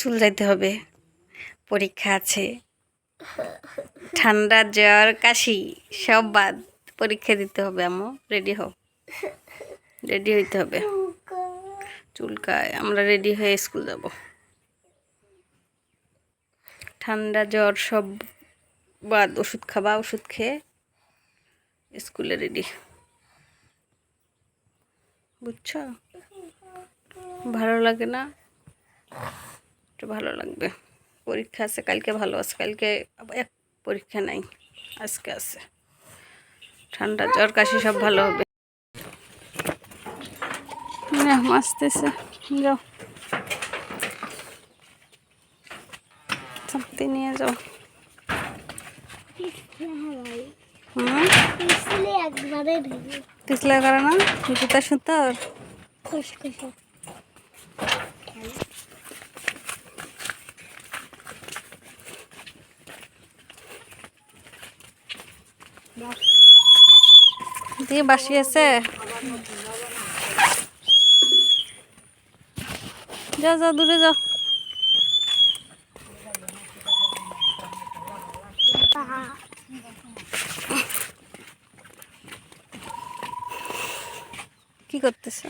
School যাইতে হবে, পরীক্ষা আছে, ঠান্ডা জ্বর কাশি সব বাদ, পরীক্ষা দিতে হবে। আম্মু রেডি হও, রেডি হইতে হবে। চুলকায়, আমরা রেডি হয়ে স্কুল যাব। ঠান্ডা জ্বর সব বাদ, ওষুধ খাবা, ওষুধ খেয়ে স্কুলে রেডি, বুঝছো? ভালো লাগে না? একটু ভালো লাগবে। পরীক্ষা আছে কালকে, ভালো আছে কালকে, এক পরীক্ষা নাই, আজকে আছে। ঠান্ডা জ্বর কাশি সব ভালো হবে। আসতেছে, যাও সত্যি নিয়ে যাও। পিছলা করে না জুতা সুতোর। দিয়ে বাসি আছে, যাও যাও দূরে যাও। কি করতেছে?